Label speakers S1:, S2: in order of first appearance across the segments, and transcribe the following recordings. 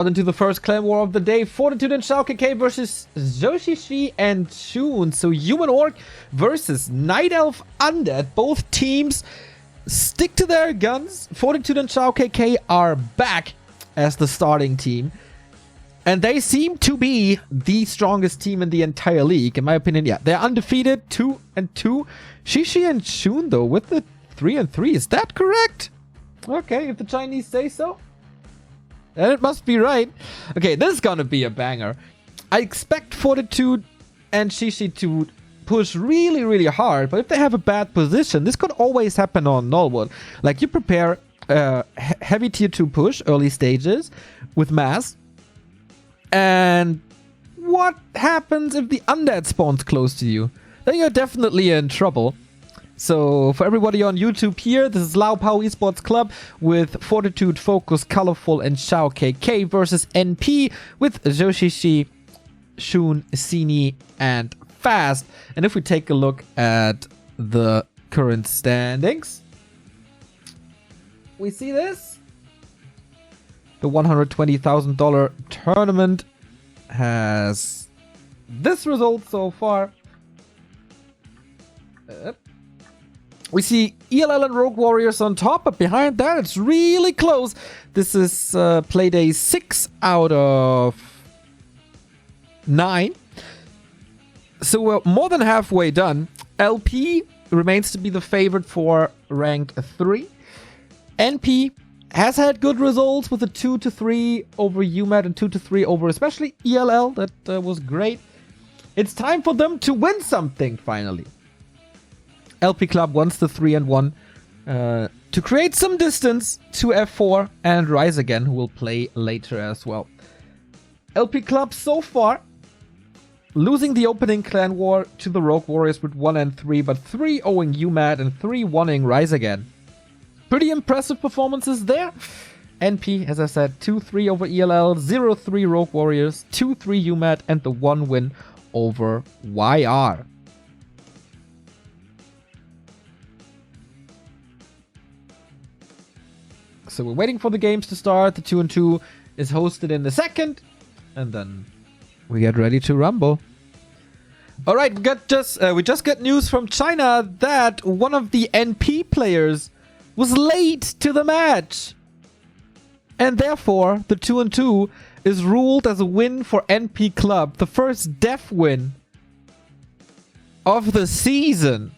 S1: Into the first clan war of the day, Fortitude and XiaoKK versus Zoshishi and Shun. So Human Orc versus Night Elf Undead. Both teams stick to their guns. Fortitude and XiaoKK are back as the starting team. And they seem to be the strongest team in the entire league, in my opinion. Yeah, they're undefeated, 2-2. Shishi and Shun, though, with the 3-3. Is that correct? Okay, if the Chinese say so. And it must be right. Okay, this is gonna be a banger. I expect Fortitude and Shishi to push really, really hard. But if they have a bad position, this could always happen on Nullwood. Like, you prepare heavy tier 2 push, early stages, with mass. And what happens if the undead spawns close to you? Then you're definitely in trouble. So for everybody on YouTube here, this is Lao Pao Esports Club with Fortitude, Focus, Colorful, and XiaoKK versus NP with Zoshishi, Shun, Sini, and Fast. And if we take a look at the current standings, we see this. The $120,000 tournament has this result so far. We see ELL and Rogue Warriors on top, but behind that, it's really close. This is Playday 6 out of 9. So we're more than halfway done. LP remains to be the favorite for rank 3. NP has had good results with a 2-3 over UMAT and 2-3 over especially ELL. That was great. It's time for them to win something finally. LP Club wants the 3-1 to create some distance to F4 and Rise Again, who will play later as well. LP Club so far losing the opening clan war to the Rogue Warriors with 1-3, but 3-0ing UMAT and 3-1ing Rise Again. Pretty impressive performances there. NP, as I said, 2-3 over ELL, 0-3 Rogue Warriors, 2-3 UMAT, and the 1 win over YR. So we're waiting for the games to start. The 2-2 is hosted in a second. And then we get ready to rumble. Alright, we just got news from China that one of the NP players was late to the match. And therefore, the 2-2 is ruled as a win for NP Club. The first def win of the season.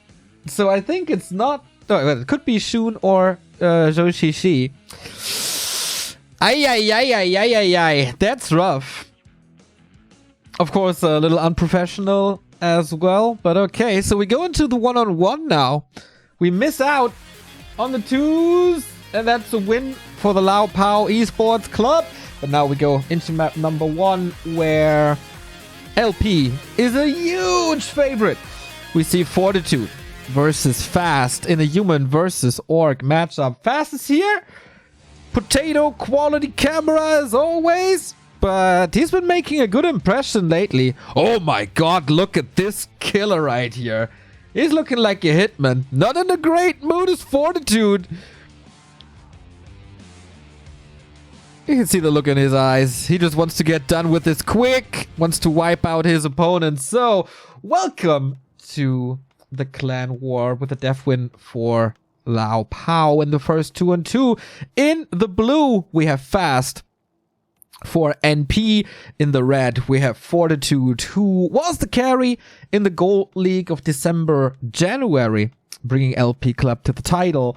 S1: So I think it's not... Oh, it could be Shun or Zoshishi. Ay. That's rough. Of course, a little unprofessional as well. But okay, so we go into the one-on-one now. We miss out on the 2s. And that's a win for the Lao Pao Esports Club. But now we go into map number 1, where LP is a huge favorite. We see Fortitude versus Fast in a human versus orc matchup. Fast is here. Potato quality camera as always. But he's been making a good impression lately. Oh my god, look at this killer right here. He's looking like a hitman. Not in a great mood is Fortitude. You can see the look in his eyes. He just wants to get done with this quick. Wants to wipe out his opponent. So, welcome to the clan war with a def win for Lao Pao in the first 2-2. In the blue, we have Fast. For NP in the red, we have Fortitude, who was the carry in the Gold League of December-January, bringing LP Club to the title.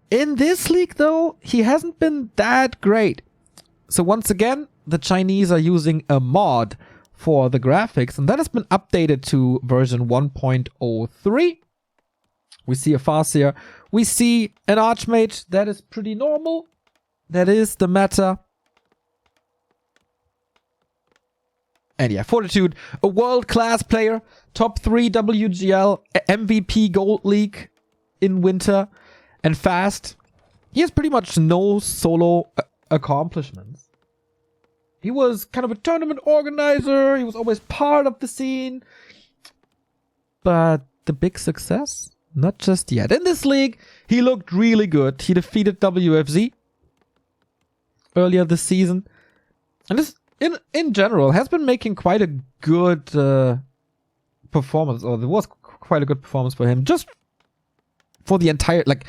S1: In this league, though, he hasn't been that great. So once again, the Chinese are using a mod for the graphics, and that has been updated to version 1.03. We see a Farseer. We see an Archmage. That is pretty normal. That is the meta. And yeah, Fortitude, a world-class player, top 3 WGL, MVP Gold League in winter, and Fast. He has pretty much no solo accomplishments. He was kind of a tournament organizer, he was always part of the scene, but the big success? Not just yet. In this league, he looked really good. He defeated WFZ earlier this season. And this, in general, has been making quite a good performance, or there was quite a good performance for him, just for the entire, like,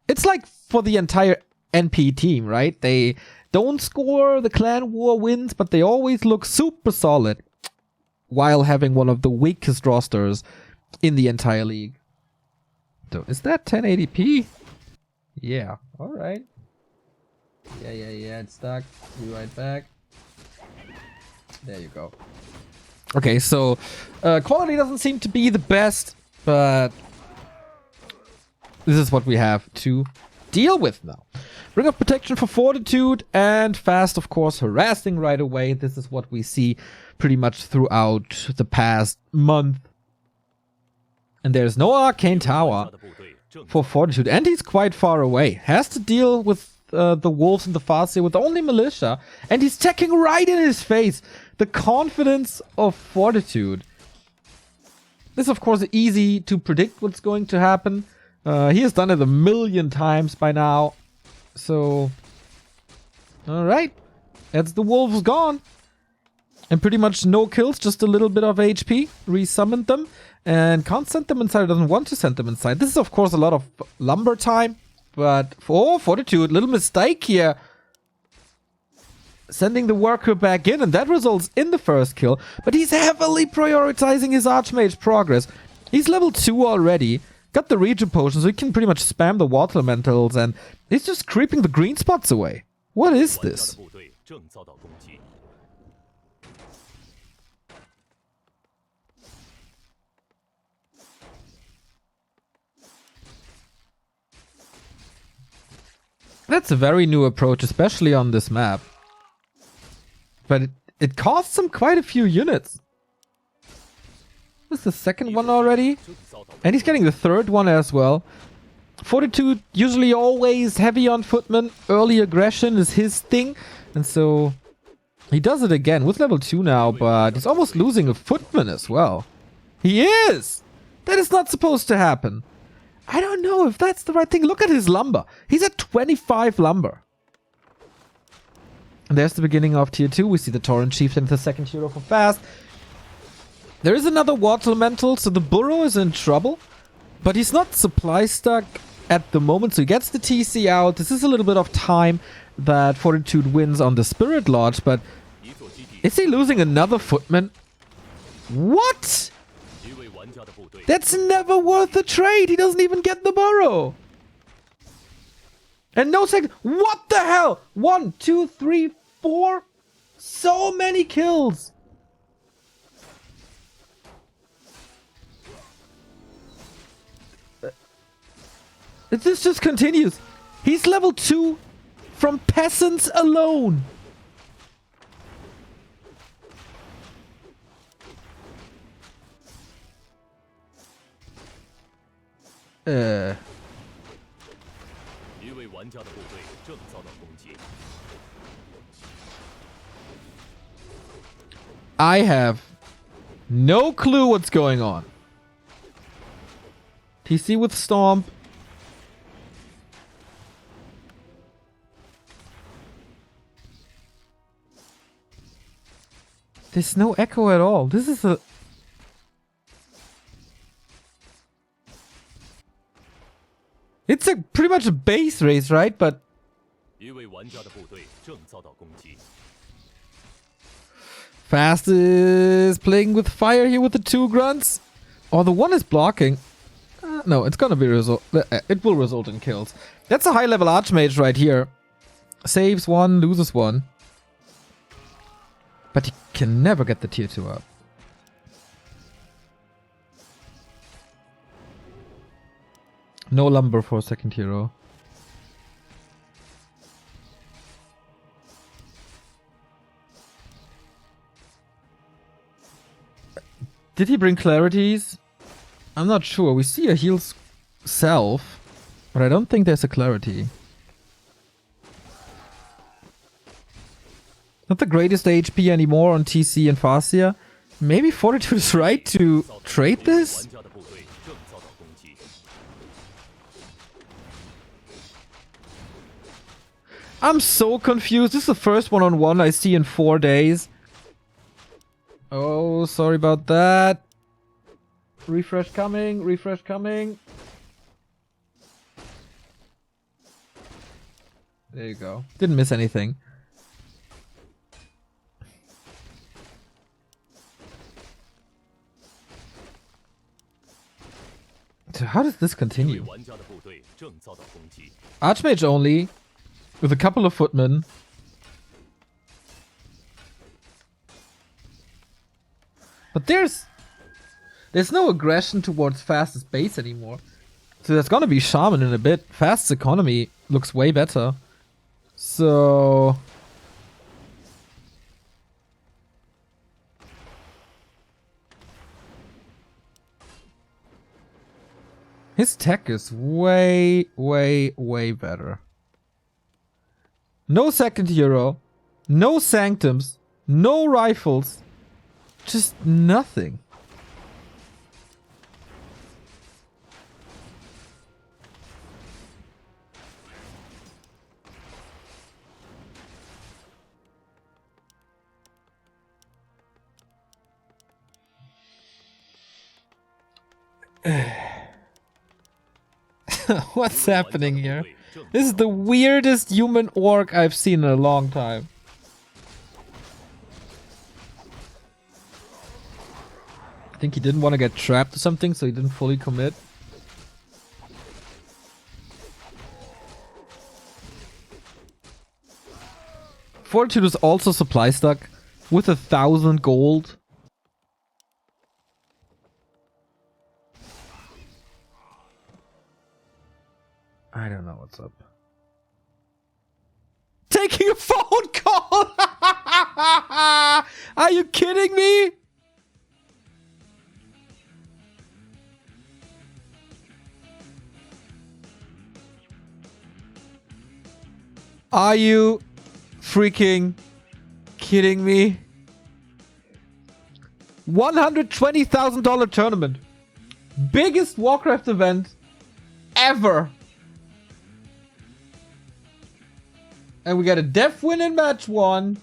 S1: it's like for the entire NP team, right? They don't score the clan war wins, but they always look super solid while having one of the weakest rosters in the entire league. So, is that 1080p? Yeah, alright. Yeah, it's stuck. Be right back. There you go. Okay, so quality doesn't seem to be the best, but this is what we have to deal with now. Ring of Protection for Fortitude, and Fast, of course, harassing right away. This is what we see pretty much throughout the past month. And there's no Arcane Tower for Fortitude, and he's quite far away. Has to deal with the wolves and the Farseer with only militia, and he's checking right in his face. The confidence of Fortitude. This is, of course, easy to predict what's going to happen. He has done it a million times by now. So, alright. That's the wolves gone. And pretty much no kills, just a little bit of HP. Resummoned them. And can't send them inside, doesn't want to send them inside. This is, of course, a lot of lumber time. But for Fortitude, little mistake here. Sending the worker back in, and that results in the first kill. But he's heavily prioritizing his Archmage progress. He's level 2 already. Got the regen potion, so he can pretty much spam the water elementals, and he's just creeping the green spots away. What is this? That's a very new approach, especially on this map. But it costs him quite a few units. This is the second one already. And he's getting the third one as well. Fortitude, usually always heavy on footmen. Early aggression is his thing. And so he does it again with level 2 now, but he's almost losing a footman as well. He is! That is not supposed to happen. I don't know if that's the right thing. Look at his lumber. He's at 25 lumber. And there's the beginning of tier 2. We see the Torrent Chieftain, the second hero for Fast. There is another water elemental, so the burrow is in trouble. But he's not supply stuck at the moment, so he gets the TC out. This is a little bit of time that Fortitude wins on the Spirit Lodge, but is he losing another footman? What? That's never worth a trade. He doesn't even get the burrow. And no second. What the hell? 1, 2, 3, 4. So many kills. This just continues. He's level 2 from peasants alone. I have no clue what's going on. TC with Stomp. There's no echo at all. This is a... It's a pretty much a base race, right? But... Fast is playing with fire here with the 2 grunts. Oh, the one is blocking. No, it's gonna be it will result in kills. That's a high level Archmage right here. Saves 1, loses 1. But he can never get the tier 2 up. No lumber for second hero. Did he bring clarities? I'm not sure. We see a heal self, but I don't think there's a clarity. Not the greatest HP anymore on TC and Farseer. Maybe Fortitude is right to trade this? I'm so confused. This is the first one-on-one I see in 4 days. Oh, sorry about that. Refresh coming, refresh coming. There you go. Didn't miss anything. So how does this continue? Archmage only, with a couple of footmen. But there's no aggression towards Fast's base anymore. So there's gonna be Shaman in a bit. Fast's economy looks way better. So... his tech is way, way, way better. No second hero, no sanctums, no rifles, just nothing. What's happening here? This is the weirdest human orc I've seen in a long time. I think he didn't want to get trapped or something, so he didn't fully commit. Fortitude is also supply stuck with 1,000 gold. I don't know what's up. Taking a phone call! Are you kidding me? Are you freaking kidding me? $120,000 tournament. Biggest Warcraft event ever. And we get a def win in match 1.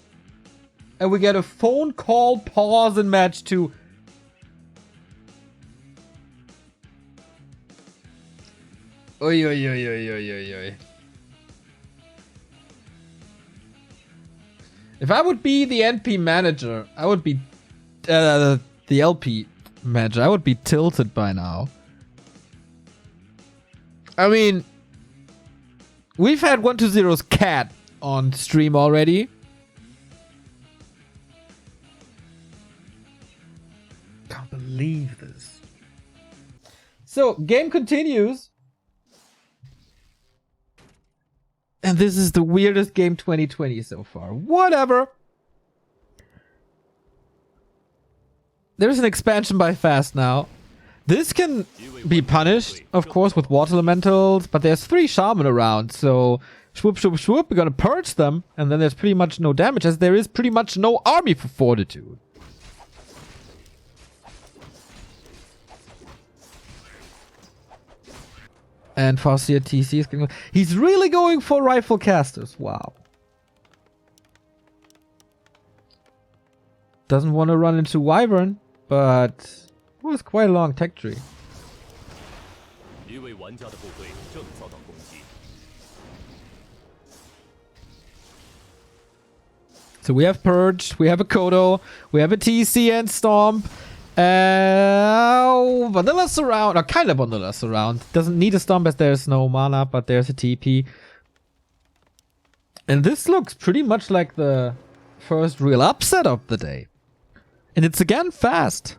S1: And we get a phone call pause in match 2. Oi, oi, oi, oi, oi, oi, oi. If I would be the NP manager, I would be the LP manager. I would be tilted by now. I mean, we've had 120's cat on stream already. Can't believe this. So, game continues. And this is the weirdest game 2020 so far. Whatever. There's an expansion by Fast now. This can be punished, of course, with water elementals, but there's 3 shaman around, so swoop, swoop, swoop, we're gonna purge them, and then there's pretty much no damage, as there is pretty much no army for Fortitude. And Farseer TC is going. He's really going for rifle casters. Wow. Doesn't want to run into Wyvern, but it was quite a long tech tree. So we have Purge, we have a Kodo, we have a TC and Stomp. Vanilla Surround, or kind of Vanilla Surround. Doesn't need a Stomp as there's no mana, but there's a TP. And this looks pretty much like the first real upset of the day. And it's again Fast.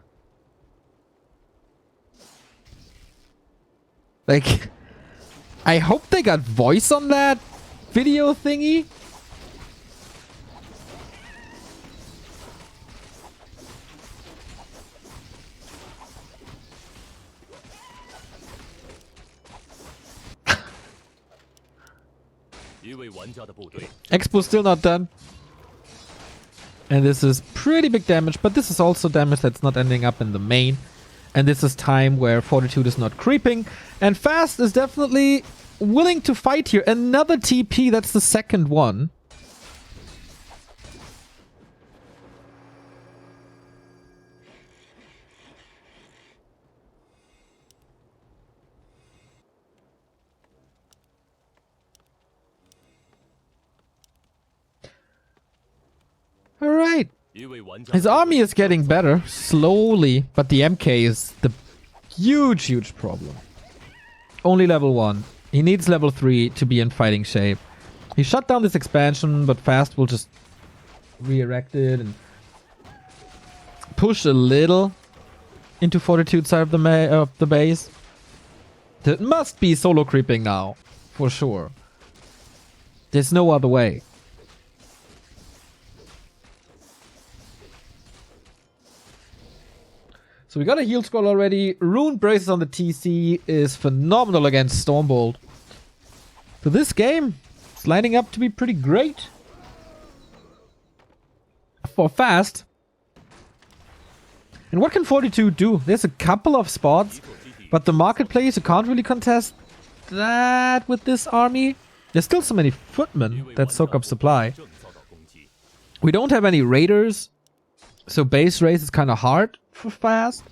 S1: Like, I hope they got voice on that video thingy. Expo's still not done. And this is pretty big damage, but this is also damage that's not ending up in the main. And this is time where Fortitude is not creeping. And Fast is definitely willing to fight here. Another TP, that's the second one. Alright. His army is getting better, slowly, but the MK is the huge problem. Only level 1. He needs level 3 to be in fighting shape. He shut down this expansion, but Fast will just re-erect it and push a little into Fortitude side of the base. It must be solo creeping now, for sure. There's no other way. So we got a heal scroll already. Rune Braces on the TC is phenomenal against Stormbolt. So this game is lining up to be pretty great. For Fast. And what can Fortitude do? There's a couple of spots, but the marketplace, you can't really contest that with this army. There's still so many footmen that soak up supply. We don't have any raiders, so base race is kind of hard for Fast.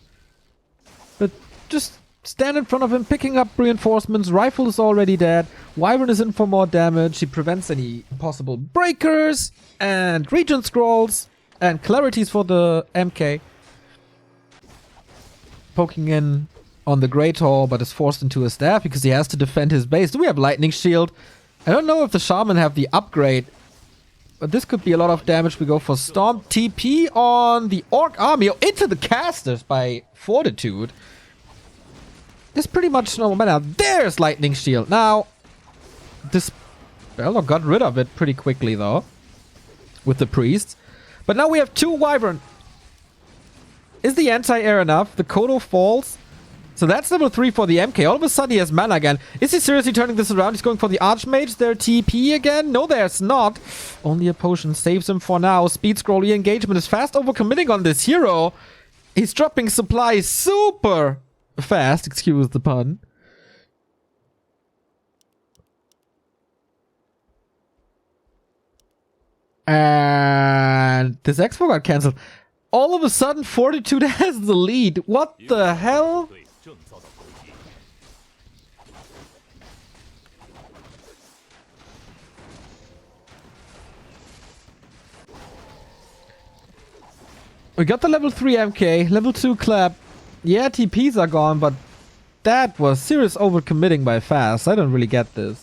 S1: But just stand in front of him, picking up reinforcements. Rifle is already dead. Wyvern is in for more damage. He prevents any possible breakers and region scrolls and clarities for the MK. Poking in on the Great Hall, but is forced into a staff because he has to defend his base. Do we have Lightning Shield? I don't know if the Shaman have the upgrade, but this could be a lot of damage. We go for Storm. TP on the Orc army. Oh, into the casters by Fortitude. There's pretty much no mana. There's Lightning Shield. Now, this Spell got rid of it pretty quickly, though, with the priests. But now we have 2 Wyvern. Is the anti-air enough? The Kodo falls. So that's level 3 for the MK. All of a sudden he has mana again. Is he seriously turning this around? He's going for the Archmage. Their TP again? No, there's not. Only a potion saves him for now. Speed scroll re-engagement is fast overcommitting on this hero. He's dropping supplies super fast. Excuse the pun. And this Expo got cancelled. All of a sudden Fortitude has the lead. What the hell? We got the level 3 MK, level 2 clap. Yeah, TPs are gone, but that was serious overcommitting by Fast. I don't really get this.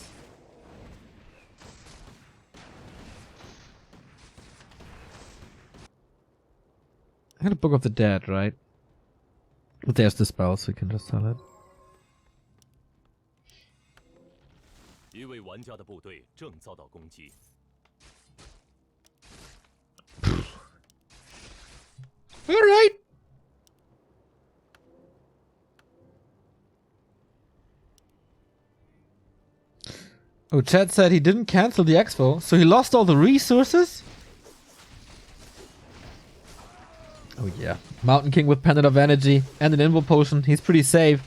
S1: I got a Book of the Dead, right? But there's the spell, so we can just sell it. Alright! Oh, Chad said he didn't cancel the expo, so he lost all the resources? Oh yeah. Mountain King with Pendant of Energy and an Invo Potion. He's pretty safe.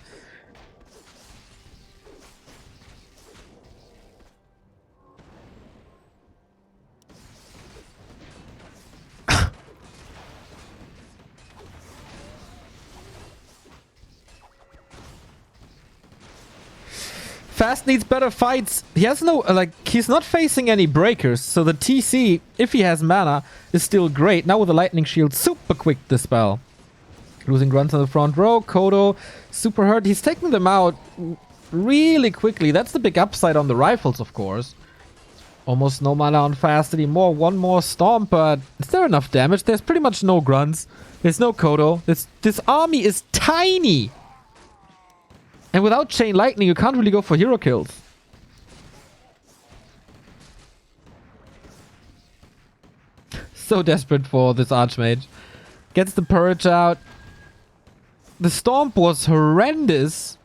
S1: Fast needs better fights. He has no, he's not facing any breakers, so the TC, if he has mana, is still great. Now with the Lightning Shield, super quick dispel. Losing grunts on the front row. Kodo, super hurt. He's taking them out really quickly. That's the big upside on the rifles, of course. Almost no mana on Fast anymore. One more Stomp, but is there enough damage? There's pretty much no grunts. There's no Kodo. This army is tiny. And without Chain Lightning, you can't really go for hero kills. So desperate for this Archmage. Gets the Purge out. The Stomp was horrendous.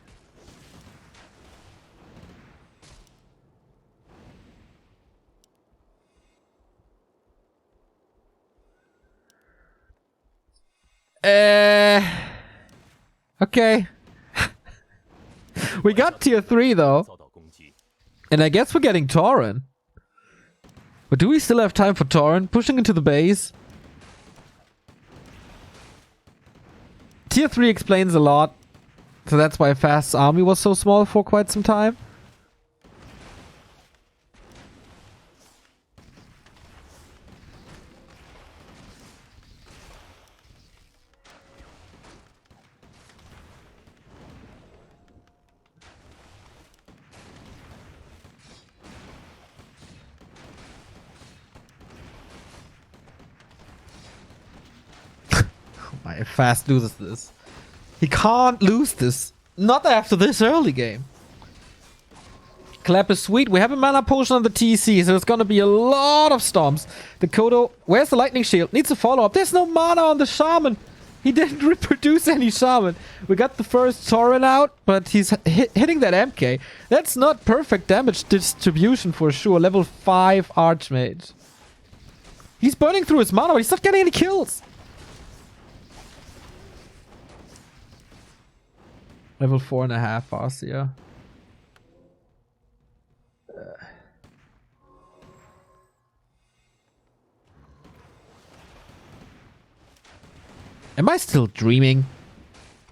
S1: Okay. We got tier 3 though. And I guess we're getting Tauren. But do we still have time for Tauren? Pushing into the base. Tier 3 explains a lot. So that's why Fast's army was so small for quite some time. If Fast loses this. He can't lose this. Not after this early game. Clap is sweet. We have a mana potion on the TC, so it's gonna be a lot of stomps. The Kodo, where's the lightning shield? Needs a follow-up. There's no mana on the shaman. He didn't reproduce any shaman. We got the first Tauren out, but he's hitting that MK. That's not perfect damage distribution for sure. Level 5 Archmage. He's burning through his mana, but he's not getting any kills. Level 4.5 Arcia. Am I still dreaming?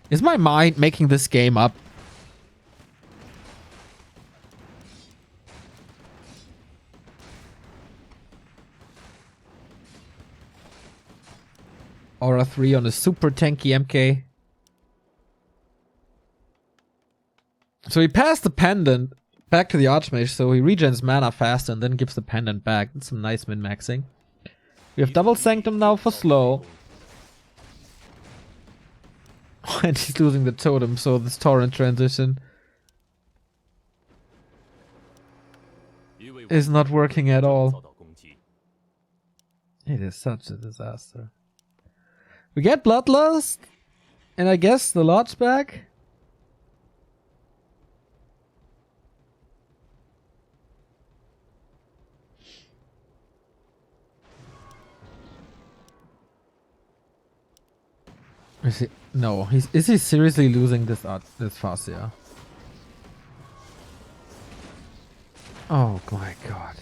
S1: Is my mind making this game up? Aura 3 on a super tanky MK. So he passed the pendant back to the Archmage, so he regens mana faster and then gives the pendant back. That's some nice min-maxing. We have double Sanctum now for slow. And he's losing the totem, so this torrent transition is not working at all. It is such a disaster. We get Bloodlust, and I guess the Lodge back. Is he? No, is he seriously losing this Fascia? Oh my god.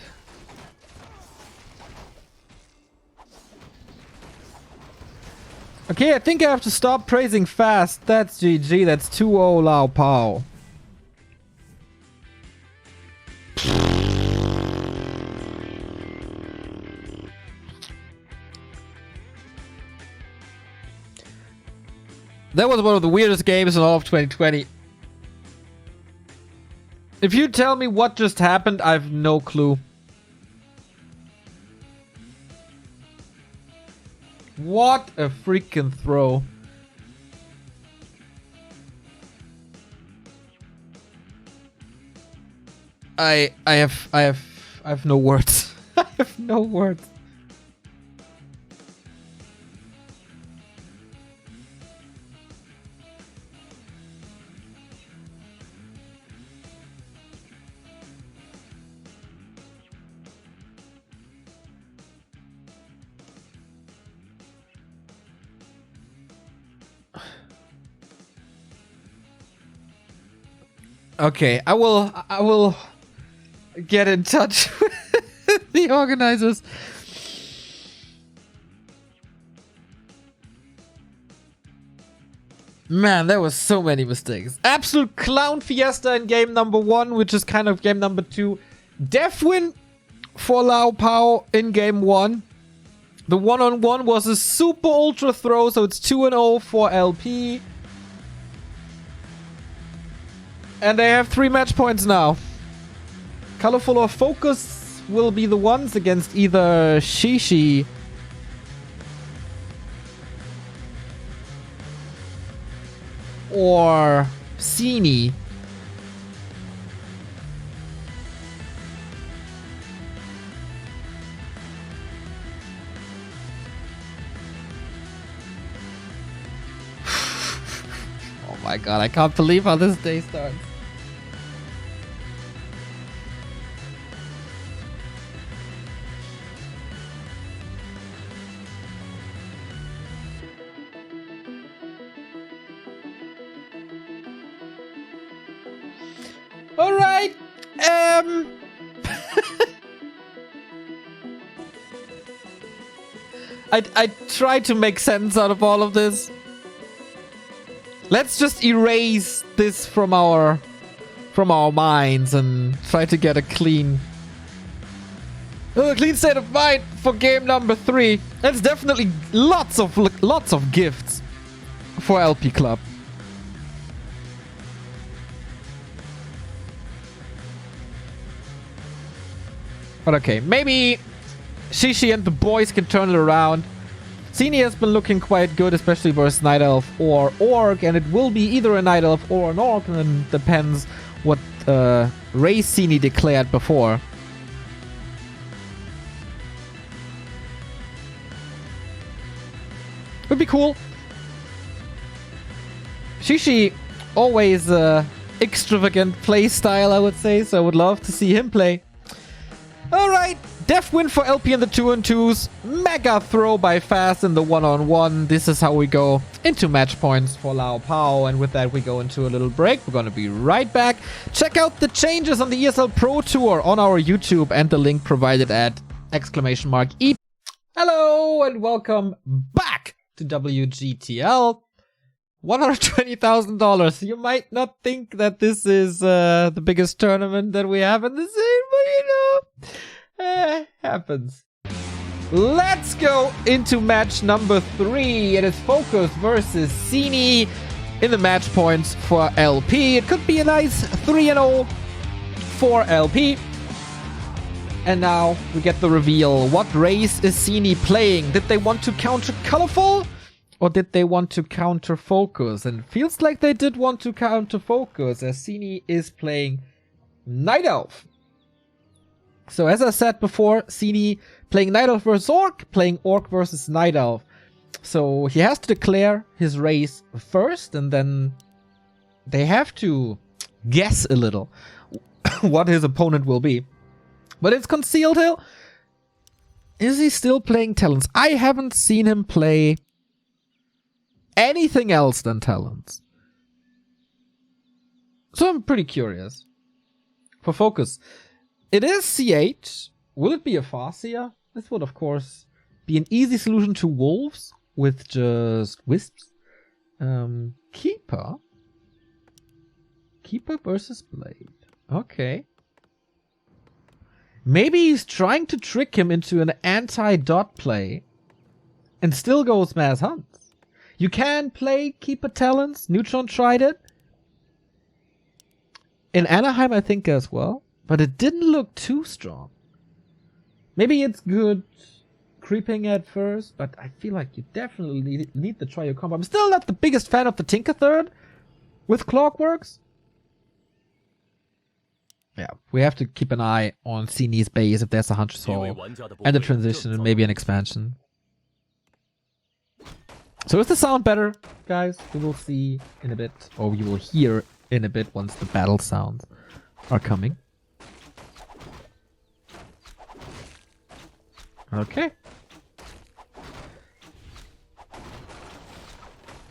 S1: Okay, I think I have to stop praising Fast. That's GG. That's 2-0 Lao Pao. That was one of the weirdest games in all of 2020. If you tell me what just happened, I have no clue. What a freaking throw. I have no words. I have no words. Okay, I will get in touch with the organizers. Man, there was so many mistakes. Absolute clown fiesta in game number 1, which is kind of game number 2. Def win for Lao Pao in game 1. The one-on-one was a super ultra throw, so it's 2-0 for LP. And they have 3 match points now. Colorful or Focus will be the ones against either Shishi or Sini. Oh my god, I can't believe how this day starts. Alright, I try to make sense out of all of this. Let's just erase this from our minds and try to get a clean state of mind for game number 3. That's definitely lots of gifts for LP Club. But okay, maybe Shishi and the boys can turn it around. Sini has been looking quite good, especially versus Night Elf or Orc, and it will be either a Night Elf or an Orc, and it depends what race Sini declared before. Would be cool. Shishi, always extravagant play style, I would say, so I would love to see him play. Alright, def win for LP in the 2-on-2s. Mega throw by Fast in the 1-on-1. This is how we go into match points for Lao Pao. And with that, we go into a little break. We're going to be right back. Check out the changes on the ESL Pro Tour on our YouTube and the link provided at !E. Hello and welcome back to WGTL. $120,000. You might not think that this is the biggest tournament that we have in the scene, but you know, happens. Let's go into match number 3. It is Focus versus Sini in the match points for LP. It could be a nice 3-0 for LP. And now we get the reveal. What race is Sini playing? Did they want to counter Colorful? Or did they want to counter Focus? And it feels like they did want to counter Focus, as Sini is playing Night Elf. So as I said before, Sini playing Night Elf versus Orc, playing Orc versus Night Elf. So he has to declare his race first, and then they have to guess a little what his opponent will be. But it's Concealed Hill. Is he still playing Talents? I haven't seen him play anything else than Talents. So I'm pretty curious. For Focus, it is CH. Will it be a Farseer? This would, of course, be an easy solution to Wolves with just Wisps. Keeper. Keeper versus Blade. Okay. Maybe he's trying to trick him into an anti-dot play and still goes Mass Hunts. You can play Keeper Talents. Neutron tried it. In Anaheim, I think, as well. But it didn't look too strong. Maybe it's good creeping at first, but I feel like you definitely need to try your combo. I'm still not the biggest fan of the Tinker Third with Clockworks. Yeah, we have to keep an eye on Sini's base if there's a Hunter Soul and a transition and maybe an expansion. So is the sound better, guys? We will see in a bit, or you will hear in a bit once the battle sounds are coming. Okay.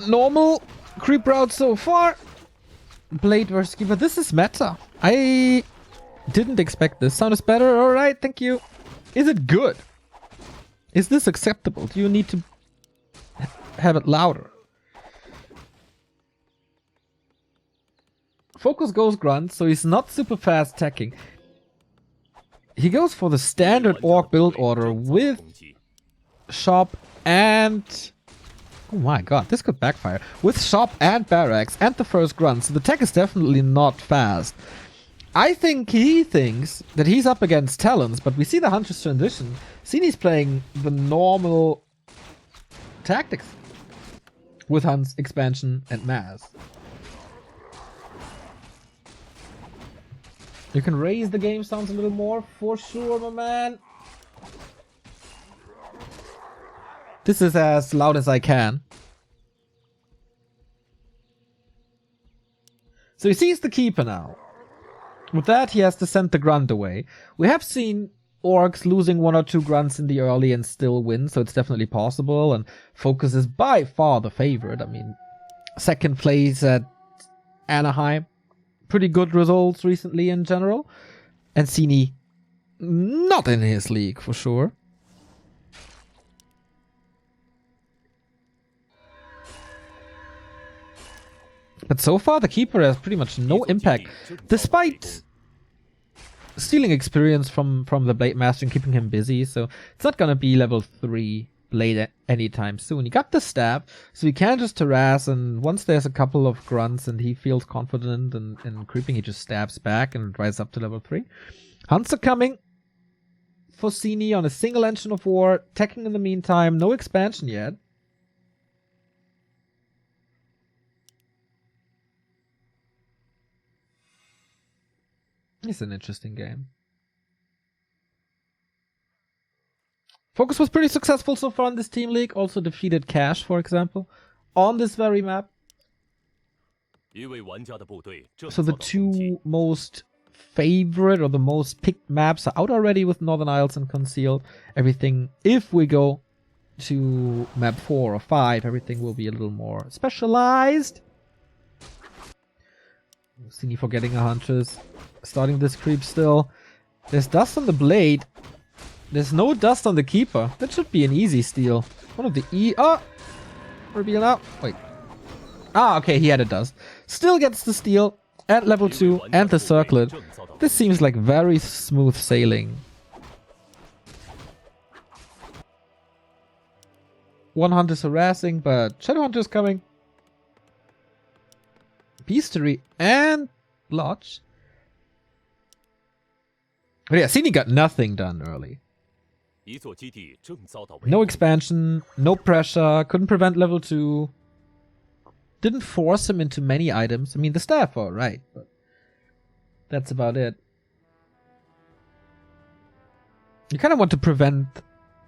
S1: Normal creep route so far. Blade versus Keeper. This is meta. I didn't expect this. Sound is better. Alright, thank you. Is it good? Is this acceptable? Do you need to have it louder? Focus goes Grunt, so he's not super fast attacking. He goes for the standard Orc build order with Shop and... oh my god, this could backfire. With Shop and Barracks and the first Grunt, so the tech is definitely not fast. I think he thinks that he's up against Talons, but we see the Hunter's transition. Sini's playing the normal tactics with Hunts, Expansion, and Mass. You can raise the game sounds a little more, for sure, my man. This is as loud as I can. So he sees the Keeper now. With that, he has to send the Grunt away. We have seen Orcs losing 1 or 2 Grunts in the early and still win, so it's definitely possible. And Focus is by far the favorite. I mean, second place at Anaheim. Pretty good results recently in general. And Sini, not in his league for sure. But so far, the keeper has pretty much no impact, despite stealing experience from the Blade Master and keeping him busy. So it's not gonna be level 3 Blade anytime soon. He got the stab, so he can just harass, and once there's a couple of grunts and he feels confident and creeping, he just stabs back and rises up to level 3. Hunts are coming for Sini on a single engine of war, teching in the meantime, no expansion yet. It's an interesting game. Focus was pretty successful so far in this team league. Also defeated Cash, for example, on this very map. So the two most favorite or the most picked maps are out already with Northern Isles and Concealed. Everything, if we go to map 4 or 5, everything will be a little more specialized. Sini forgetting a Huntress. Starting this creep still. There's dust on the Blade. There's no dust on the Keeper. That should be an easy steal. One of the Oh! Reveal now. Wait. Ah, okay, he had a dust. Still gets the steal at level 2 and the circlet. This seems like very smooth sailing. One Hunt is harassing, but Shadowhunter is coming. Beastery and Lodge. But yeah, Sini got nothing done early. No expansion, no pressure, couldn't prevent level 2. Didn't force him into many items. I mean, the staff are right, but that's about it. You kind of want to prevent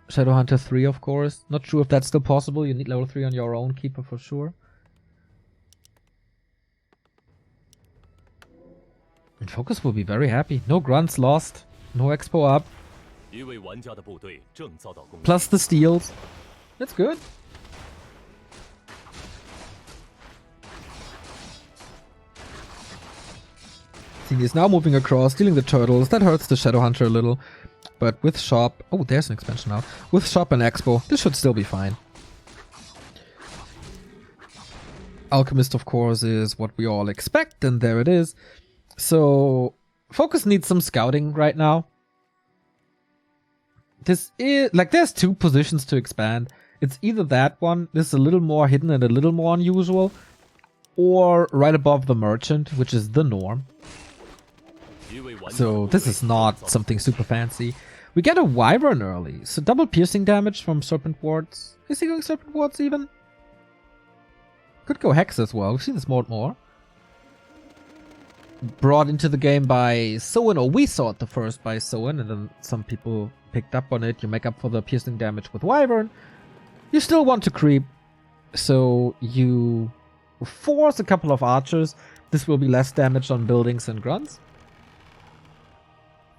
S1: Shadowhunter 3, of course. Not sure if that's still possible. You need level 3 on your own Keeper for sure. And Focus will be very happy. No grunts lost. No expo up. Plus the steals. That's good. Sini is now moving across, stealing the turtles. That hurts the Shadowhunter a little. But with Shop... Oh, there's an expansion now. With Shop and Expo, this should still be fine. Alchemist, of course, is what we all expect, and there it is. So, Focus needs some scouting right now. This is... Like, there's 2 positions to expand. It's either that one, this is a little more hidden and a little more unusual, or right above the Merchant, which is the norm. So, this is not something super fancy. We get a Wyvern early, so double piercing damage from Serpent Wards. Is he going Serpent Wards even? Could go Hex as well, we've seen this more and more. Brought into the game by Soen, or we saw it the first by Soen, and then some people picked up on it. You make up for the piercing damage with Wyvern. You still want to creep, so you force a couple of archers. This will be less damage on buildings and grunts.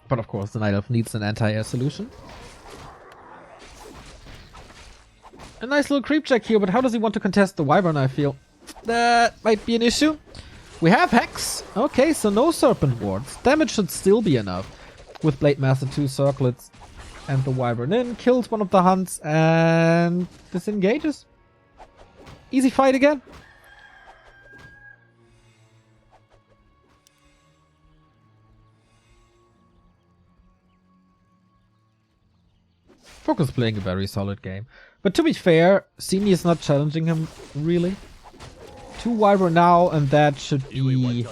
S1: But of course, the Night Elf needs an anti-air solution. A nice little creep check here, but how does he want to contest the Wyvern, I feel? That might be an issue. We have Hex. Okay, so no Serpent Wards. Damage should still be enough. With Blade Master 2 circlets and the Wyvern in. Kills one of the hunts and disengages. Easy fight again. Focus playing a very solid game. But to be fair, Sini is not challenging him, really. 2 Wyvern now, and that should be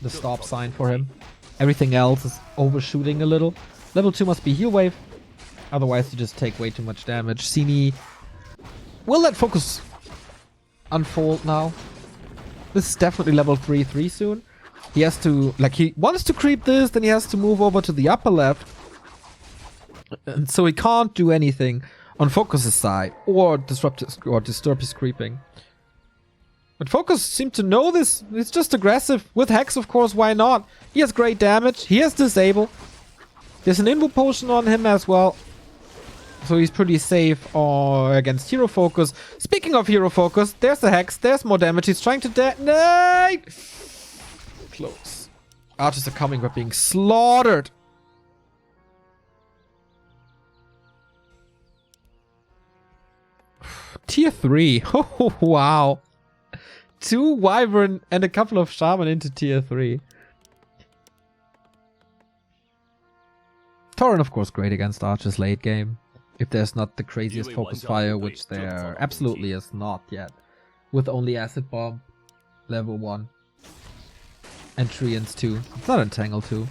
S1: the stop sign for him. Everything else is overshooting a little. Level 2 must be heal wave. Otherwise you just take way too much damage. Sini will let Focus unfold now. This is definitely level 3 soon. He has to, like, he wants to creep this, then he has to move over to the upper left. And so he can't do anything on Focus's side or disturb his creeping. But Focus seemed to know this. It's just aggressive. With Hex, of course, why not? He has great damage. He has Disable. There's an Invo Potion on him as well. So he's pretty safe against Hero Focus. Speaking of Hero Focus, there's the Hex. There's more damage. He's trying to detonate. Close. Archers are coming but being slaughtered Tier 3. Oh, wow. 2 Wyvern and a couple of Shaman into Tier 3. Tauren, of course, great against archers late game. If there's not the craziest focus fire, which there absolutely is not yet. With only Acid Bomb, level 1. And Treants too. It's not Entangle too.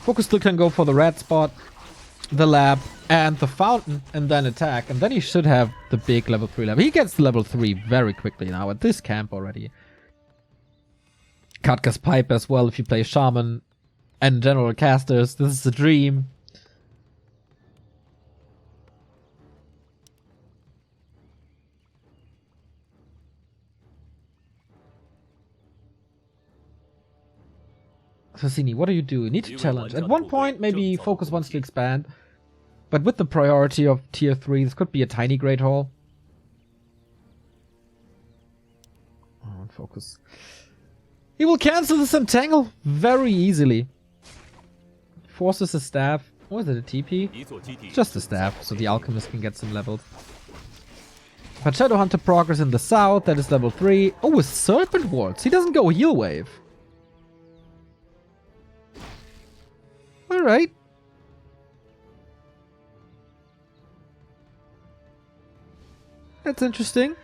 S1: Focus still can go for the red spot, the lab, and the fountain, and then attack. And then he should have the big level 3 lab. He gets to level 3 very quickly now at this camp already. Katka's Pipe as well if you play Shaman and General Casters. This is a dream. So Sini, what do? You need to challenge. At one point, maybe Focus wants to expand. But with the priority of Tier 3, this could be a tiny Great Hall. Oh, and Focus. He will cancel this Entangle very easily. Forces a staff. Or is it a TP? Just a staff, so the Alchemist can get some levels. But Shadowhunter progress in the south, that is level 3. Oh, with Serpent Wards. He doesn't go Heal Wave. Alright. That's interesting.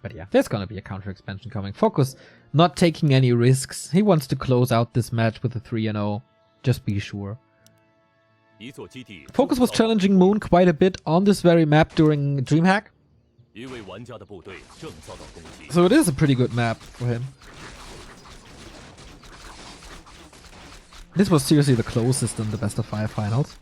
S1: But yeah, there's gonna be a counter expansion coming. Focus not taking any risks. He wants to close out this match with a 3-0. Just be sure. Focus was challenging Moon quite a bit on this very map during DreamHack. So it is a pretty good map for him. This was seriously the closest in the best of 5 finals.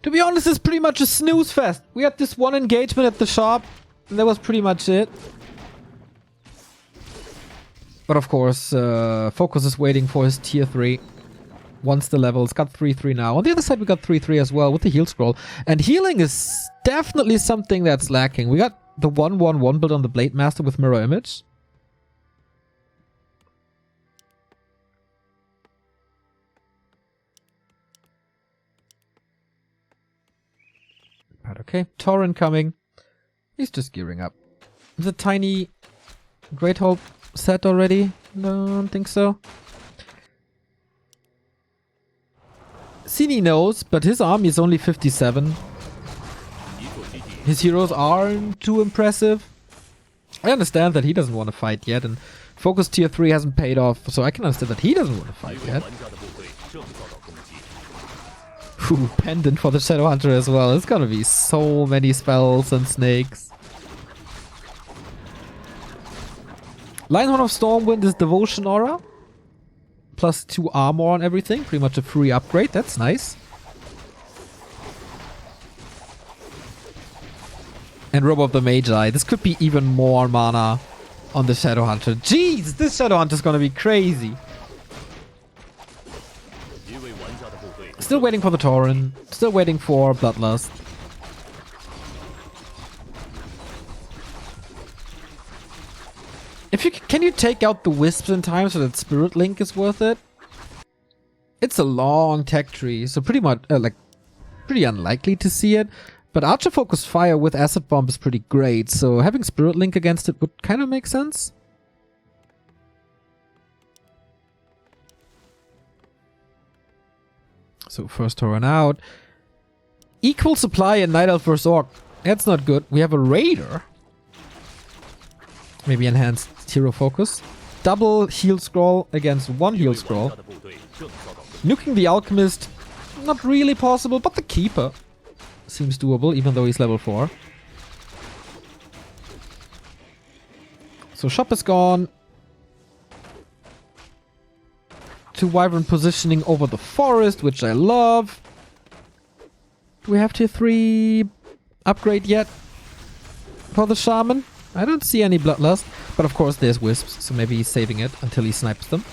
S1: To be honest, it's pretty much a snooze fest. We had this one engagement at the shop, and that was pretty much it. But of course, Focus is waiting for his tier 3. Once the levels, got 3-3 now. On the other side, we got 3-3 as well with the heal scroll. And healing is definitely something that's lacking. We got the 1-1-1 build on the Blade Master with Mirror Image. But okay, Tauren coming. He's just gearing up. Is a tiny Great Hall set already? No, I don't think so. Sini knows, but his army is only 57. His heroes aren't too impressive. I understand that he doesn't want to fight yet, and Focus tier 3 hasn't paid off, so I can understand that he doesn't want to fight yet. Ooh, Pendant for the Shadowhunter as well. It's gonna be so many spells and snakes. Lionheart of Stormwind is Devotion Aura. Plus 2 armor on everything. Pretty much a free upgrade. That's nice. And Robe of the Magi. This could be even more mana on the Shadowhunter. Jeez, this Shadowhunter is gonna be crazy. Still waiting for the Tauren. Still waiting for Bloodlust. If you can you take out the Wisps in time so that Spirit Link is worth it? It's a long tech tree, so pretty much pretty unlikely to see it. But Archer Focus Fire with Acid Bomb is pretty great, so having Spirit Link against it would kind of make sense. So first Tauren out. Equal supply in Night Elf vs Orc. That's not good. We have a Raider. Maybe enhanced hero focus. Double heal scroll against 1 heal scroll. Nuking the Alchemist, not really possible, but the Keeper seems doable, even though he's level 4. So shop is gone. to Wyvern positioning over the forest, which I love. Do we have tier 3 upgrade yet for the Shaman? I don't see any Bloodlust, but of course there's Wisps, so maybe he's saving it until he snipes them.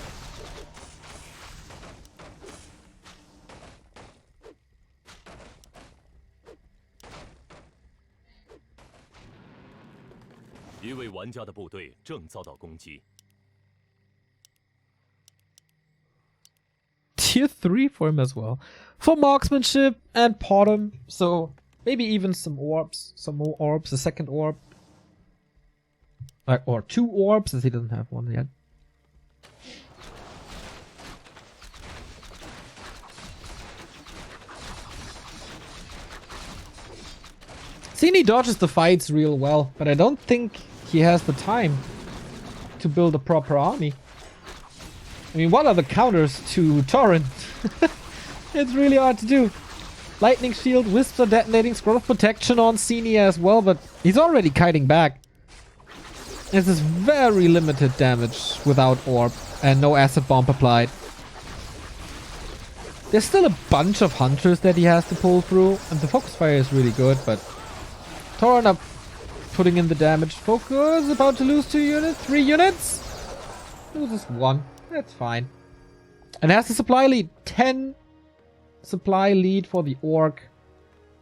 S1: Tier 3 for him as well. For marksmanship and bottom, so maybe even some orbs, some more orbs, a second orb. Or 2 orbs, as he doesn't have one yet. Sini dodges the fights real well, but I don't think he has the time to build a proper army. I mean, what are the counters to Torrent? It's really hard to do. Lightning Shield, Wisps are detonating, Scroll of Protection on Sini as well, but he's already kiting back. This is very limited damage without Orb and no Acid Bomb applied. There's still a bunch of Hunters that he has to pull through, and the Focus Fire is really good, but Torrent up putting in the damage. Focus, about to lose 2 units, 3 units. Loses 1, that's fine. And has the supply lead, 10 supply lead for the Orc.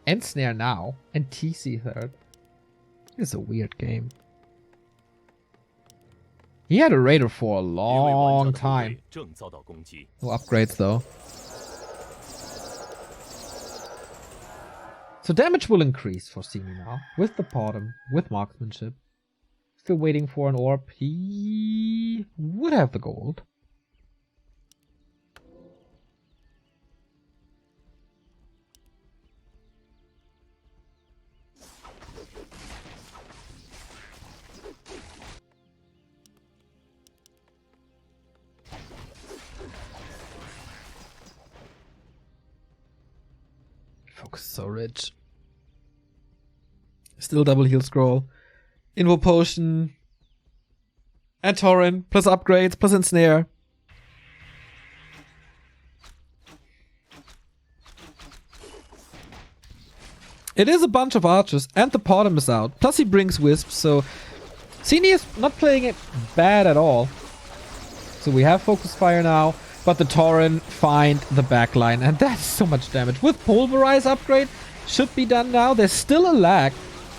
S1: And Snare now, and TC third. It's a weird game. He had a Raider for a long time. No upgrades though. So damage will increase for Sini now. With the bottom, with marksmanship. Still waiting for an orb. He would have the gold. Focus so rich. Still double heal scroll. Invo potion. And Torrent. Plus upgrades. Plus ensnare. It is a bunch of archers. And the bottom is out. Plus he brings wisps. So Sini is not playing it bad at all. So we have focus fire now. But the Torrent find the backline, and that's so much damage. With Pulverize upgrade, should be done now. There's still a lack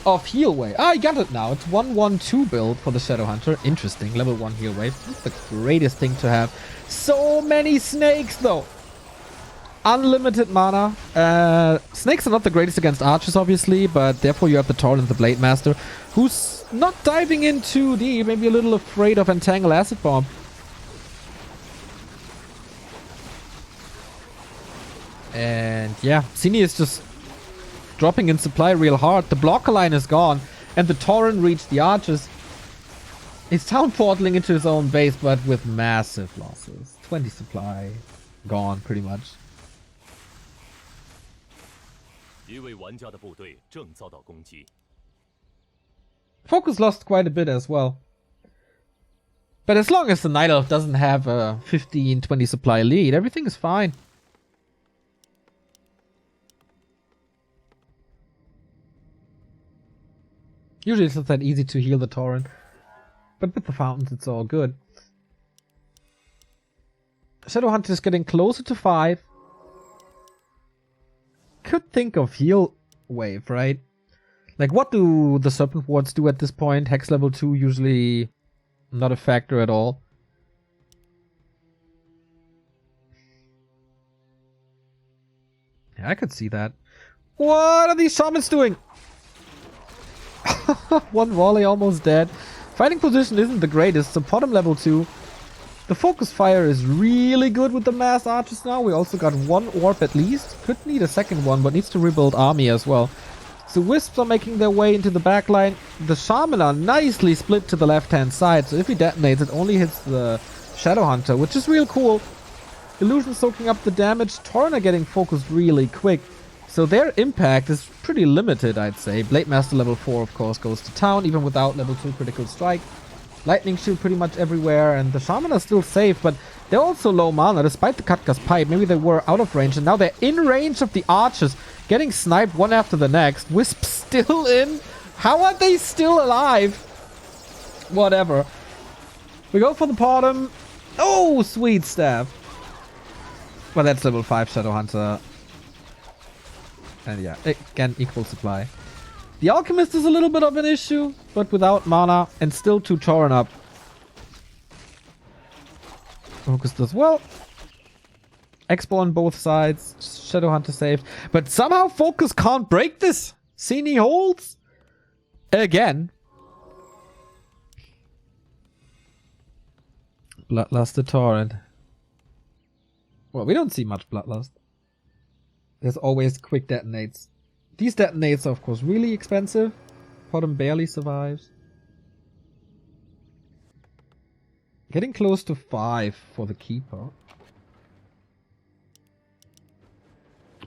S1: of heal wave. Ah, I got it now. It's 1-1-2 build for the Shadow Hunter. Interesting. Level 1 heal wave. That's the greatest thing to have. So many snakes, though. Unlimited mana. Snakes are not the greatest against archers, obviously, but therefore you have the Torrent, the Blade Master, who's not diving in too deep. Maybe a little afraid of Entangle Acid Bomb. And yeah, Sini is just dropping in supply real hard. The blocker line is gone, and the Torrent reached the archers. He's town portaling into his own base, but with massive losses. 20 supply gone, pretty much. Focus lost quite a bit as well. But as long as the Night Elf doesn't have a 15-20 supply lead, everything is fine. Usually it's not that easy to heal the Torrent. But with the fountains it's all good. Shadow Hunter is getting closer to 5. Could think of heal wave, right? Like, what do the Serpent Wards do at this point? Hex level 2 usually not a factor at all. Yeah, I could see that. What are these shamans doing? One volley almost dead. Fighting position isn't the greatest, so bottom level 2. The focus fire is really good with the mass archers now. We also got 1 orb at least. Could need a second one, but needs to rebuild army as well. So wisps are making their way into the backline. The shaman are nicely split to the left hand side, so if he detonates it only hits the Shadow Hunter, which is real cool. Illusion soaking up the damage. Torrent are getting focused really quick. So their impact is pretty limited, I'd say. Blade Master level 4, of course, goes to town, even without level 2 critical strike. lightning shield pretty much everywhere, and the shaman are still safe, but they're also low mana despite the Katka's pipe. Maybe they were out of range, and now they're in range of the archers, getting sniped one after the next. Wisp still in. How are they still alive? Whatever. We go for the bottom. Oh, sweet staff. Well, that's level 5 Shadow Hunter. And yeah, again, equal supply. The Alchemist is a little bit of an issue, but without mana and still 2 Tauren up. Focus does well. Expo on both sides. Shadow Hunter saved. But somehow Focus can't break this. Sini holds. Again. Bloodlust the Torrent. Well, we don't see much Bloodlust. There's always quick detonates. These detonates are of course really expensive. Bottom barely survives. Getting close to 5 for the Keeper.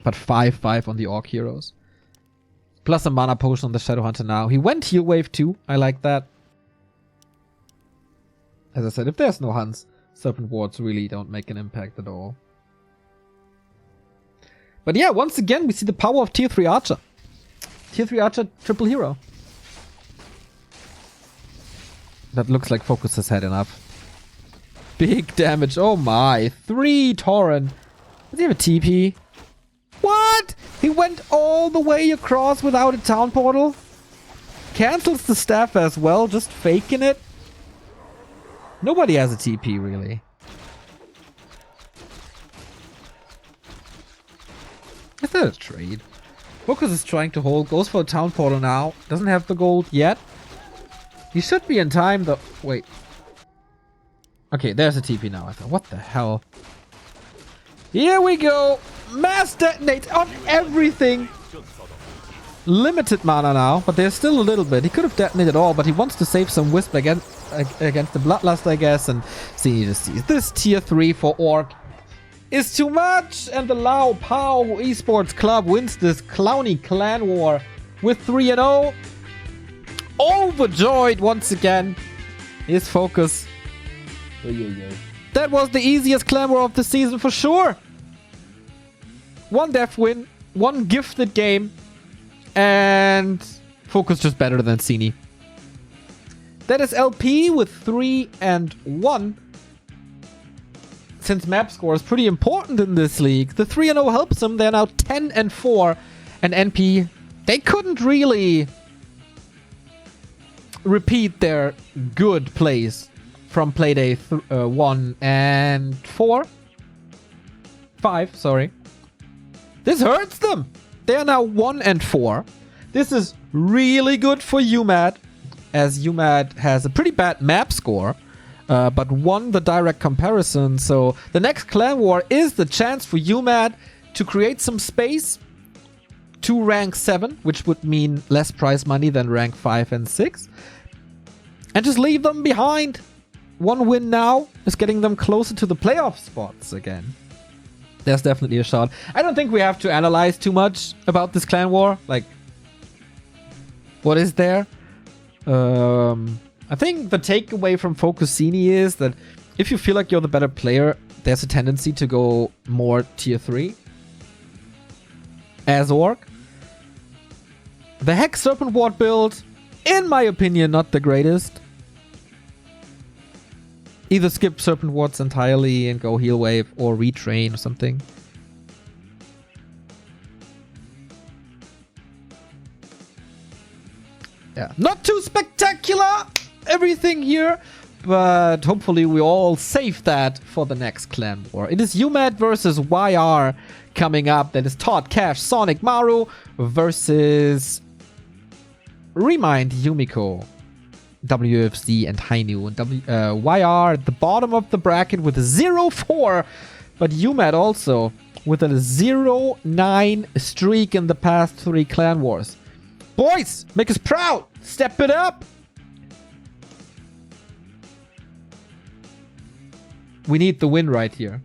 S1: But 5/5 on the Orc Heroes. Plus a mana potion on the Shadow Hunter now. He went heal wave too. I like that. As I said, if there's no Hunts, Serpent Wards really don't make an impact at all. But yeah, once again, we see the power of Tier 3 Archer. Tier 3 Archer, triple hero. That looks like Focus has had enough. Big damage, oh my. 3 Tauren. Does he have a TP? What? He went all the way across without a town portal? Cancels the staff as well, just faking it? Nobody has a TP, really. Is that a trade? Focus is trying to hold, goes for a town portal now. Doesn't have the gold yet. He should be in time though. Wait. Okay, there's a TP now. I thought, what the hell? Here we go. Mass detonate on everything. Limited mana now, but there's still a little bit. He could have detonated all, but he wants to save some Wisp against the Bloodlust, I guess. And see, you just see this tier 3 for Orc is too much, and the Lao Pao Esports Club wins this clowny clan war with 3-0. Overjoyed once again. His Focus. That was the easiest clan war of the season for sure. 1 death win, 1 gifted game, and Focus just better than Sini. That is LP with 3-1. Since map score is pretty important in this league, the 3-0 helps them. They're now 10-4. And NP, they couldn't really repeat their good plays from Playday 1 and 4. 5, sorry. This hurts them. They are now 1-4. This is really good for UMAD, as UMAD has a pretty bad map score. But won the direct comparison. So the next clan war is the chance for UMAD to create some space to rank 7, which would mean less prize money than rank 5 and 6. And just leave them behind. 1 win now is getting them closer to the playoff spots again. There's definitely a shot. I don't think we have to analyze too much about this clan war. Like, what is there? I think the takeaway from Focus Sini is that if you feel like you're the better player, there's a tendency to go more tier 3 as Orc. The Hex Serpent Ward build, in my opinion, not the greatest. Either skip Serpent Wards entirely and go Heal Wave, or retrain or something. Yeah, not too spectacular everything here, but hopefully we all save that for the next clan war. It is UMAD versus YR coming up. That is Todd, Cash, Sonic, Maru versus Remind, Yumiko, WFC, and Hainu. And YR at the bottom of the bracket with a 0-4, but UMAD also with a 0-9 streak in the past 3 clan wars. Boys, make us proud. Step it up. We need the win right here.